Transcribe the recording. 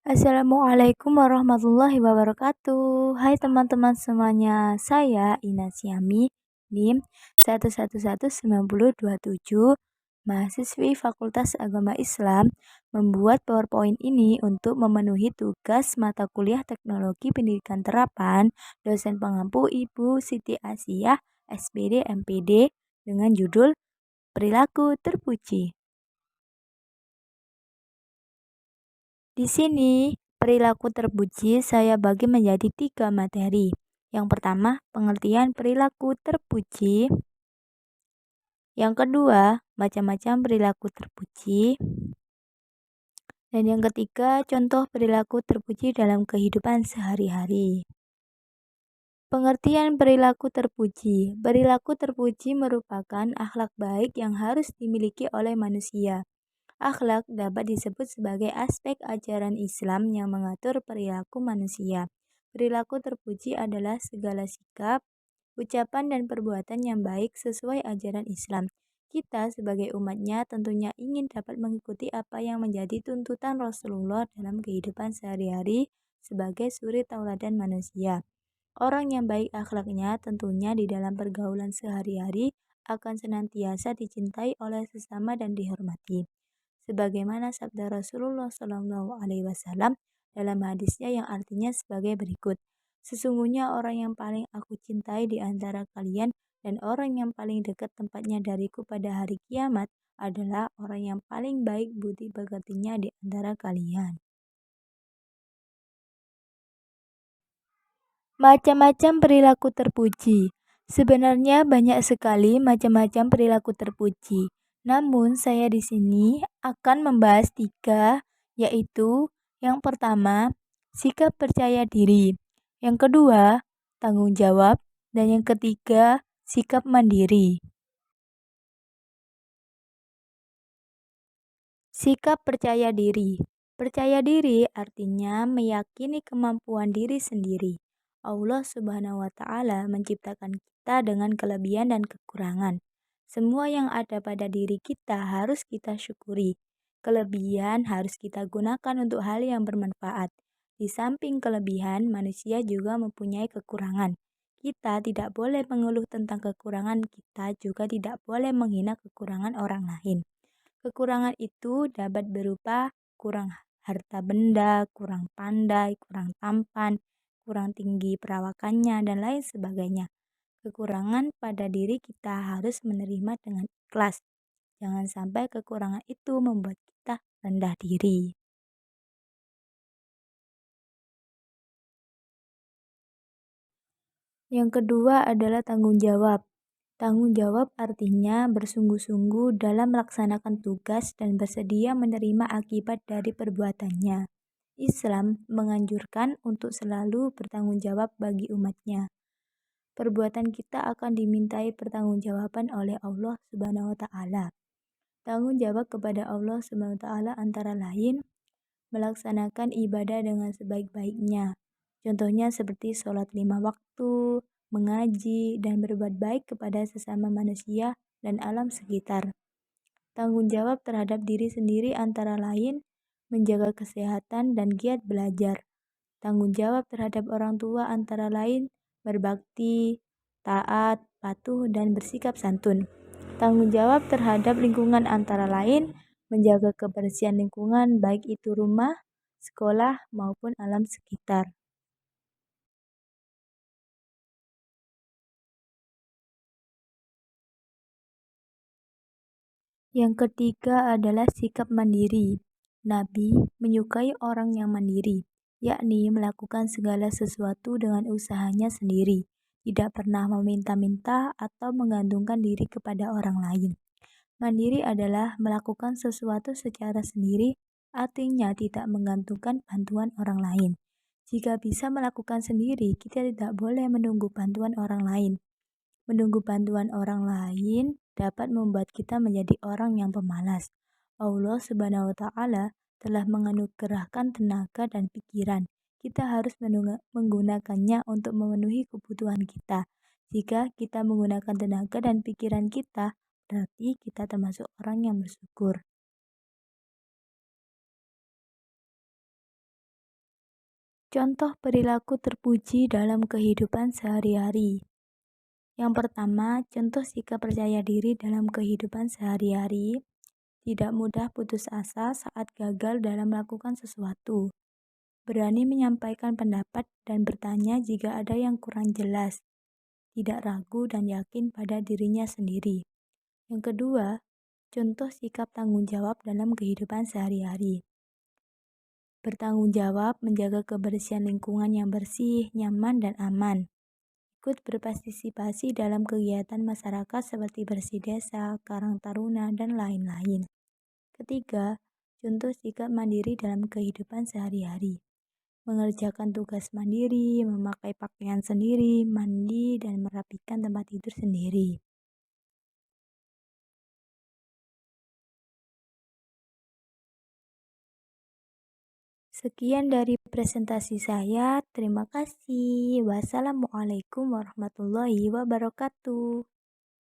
Assalamualaikum warahmatullahi wabarakatuh. Hai teman-teman semuanya, saya Ina Siami, NIM 1119027, mahasiswi Fakultas Agama Islam, membuat PowerPoint ini untuk memenuhi tugas mata kuliah Teknologi Pendidikan Terapan, dosen pengampu Ibu Siti Asiyah, SPD MPD, dengan judul Perilaku Terpuji. Di sini, perilaku terpuji saya bagi menjadi 3 materi. Yang pertama, pengertian perilaku terpuji. Yang kedua, macam-macam perilaku terpuji. Dan yang ketiga, contoh perilaku terpuji dalam kehidupan sehari-hari. Pengertian perilaku terpuji. Perilaku terpuji merupakan akhlak baik yang harus dimiliki oleh manusia. Akhlak dapat disebut sebagai aspek ajaran Islam yang mengatur perilaku manusia. Perilaku terpuji adalah segala sikap, ucapan, dan perbuatan yang baik sesuai ajaran Islam. Kita sebagai umatnya tentunya ingin dapat mengikuti apa yang menjadi tuntutan Rasulullah dalam kehidupan sehari-hari sebagai suri tauladan manusia. Orang yang baik akhlaknya tentunya di dalam pergaulan sehari-hari akan senantiasa dicintai oleh sesama dan dihormati. Sebagaimana sabda Rasulullah Shallallahu Alaihi Wasallam dalam hadisnya yang artinya sebagai berikut: sesungguhnya orang yang paling aku cintai di antara kalian dan orang yang paling dekat tempatnya dariku pada hari kiamat adalah orang yang paling baik budi pekertinya di antara kalian. Macam-macam perilaku terpuji. Sebenarnya banyak sekali macam-macam perilaku terpuji. Namun saya di sini akan membahas 3, yaitu yang pertama, sikap percaya diri. Yang kedua, tanggung jawab. Dan yang ketiga, sikap mandiri. Sikap percaya diri. Percaya diri artinya meyakini kemampuan diri sendiri. Allah Subhanahu wa Ta'ala menciptakan kita dengan kelebihan dan kekurangan. Semua yang ada pada diri kita harus kita syukuri. Kelebihan harus kita gunakan untuk hal yang bermanfaat. Di samping kelebihan, manusia juga mempunyai kekurangan. Kita tidak boleh mengeluh tentang kekurangan kita, juga tidak boleh menghina kekurangan orang lain. Kekurangan itu dapat berupa kurang harta benda, kurang pandai, kurang tampan, kurang tinggi perawakannya, dan lain sebagainya. Kekurangan pada diri kita harus menerima dengan ikhlas. Jangan sampai kekurangan itu membuat kita rendah diri. Yang kedua adalah tanggung jawab. Tanggung jawab artinya bersungguh-sungguh dalam melaksanakan tugas dan bersedia menerima akibat dari perbuatannya. Islam menganjurkan untuk selalu bertanggung jawab bagi umatnya. Perbuatan kita akan dimintai pertanggungjawaban oleh Allah Subhanahu wa Ta'ala. Tanggung jawab kepada Allah Subhanahu wa Ta'ala antara lain melaksanakan ibadah dengan sebaik-baiknya. Contohnya seperti sholat 5 waktu, mengaji, dan berbuat baik kepada sesama manusia dan alam sekitar. Tanggung jawab terhadap diri sendiri antara lain menjaga kesehatan dan giat belajar. Tanggung jawab terhadap orang tua antara lain berbakti, taat, patuh, dan bersikap santun. Tanggung jawab terhadap lingkungan antara lain menjaga kebersihan lingkungan baik itu rumah, sekolah, maupun alam sekitar. Yang ketiga adalah sikap mandiri. Nabi menyukai orang yang mandiri, yakni melakukan segala sesuatu dengan usahanya sendiri, tidak pernah meminta-minta atau menggantungkan diri kepada orang lain. Mandiri adalah melakukan sesuatu secara sendiri, artinya tidak menggantungkan bantuan orang lain. Jika bisa melakukan sendiri, kita tidak boleh menunggu bantuan orang lain. Menunggu bantuan orang lain dapat membuat kita menjadi orang yang pemalas. Allah Subhanahu wa Ta'ala telah menganugerahkan tenaga dan pikiran. Kita harus menggunakannya untuk memenuhi kebutuhan kita. Jika kita menggunakan tenaga dan pikiran kita, berarti kita termasuk orang yang bersyukur. Contoh perilaku terpuji dalam kehidupan sehari-hari. Yang pertama, contoh sikap percaya diri dalam kehidupan sehari-hari. Tidak mudah putus asa saat gagal dalam melakukan sesuatu. Berani menyampaikan pendapat dan bertanya jika ada yang kurang jelas. Tidak ragu dan yakin pada dirinya sendiri. Yang kedua, contoh sikap tanggung jawab dalam kehidupan sehari-hari. Bertanggung jawab menjaga kebersihan lingkungan yang bersih, nyaman, dan aman. Ikut berpartisipasi dalam kegiatan masyarakat seperti bersih desa, karang taruna, dan lain-lain. Ketiga, contoh sikap mandiri dalam kehidupan sehari-hari. Mengerjakan tugas mandiri, memakai pakaian sendiri, mandi, dan merapikan tempat tidur sendiri. Sekian dari presentasi saya. Terima kasih. Wassalamualaikum warahmatullahi wabarakatuh.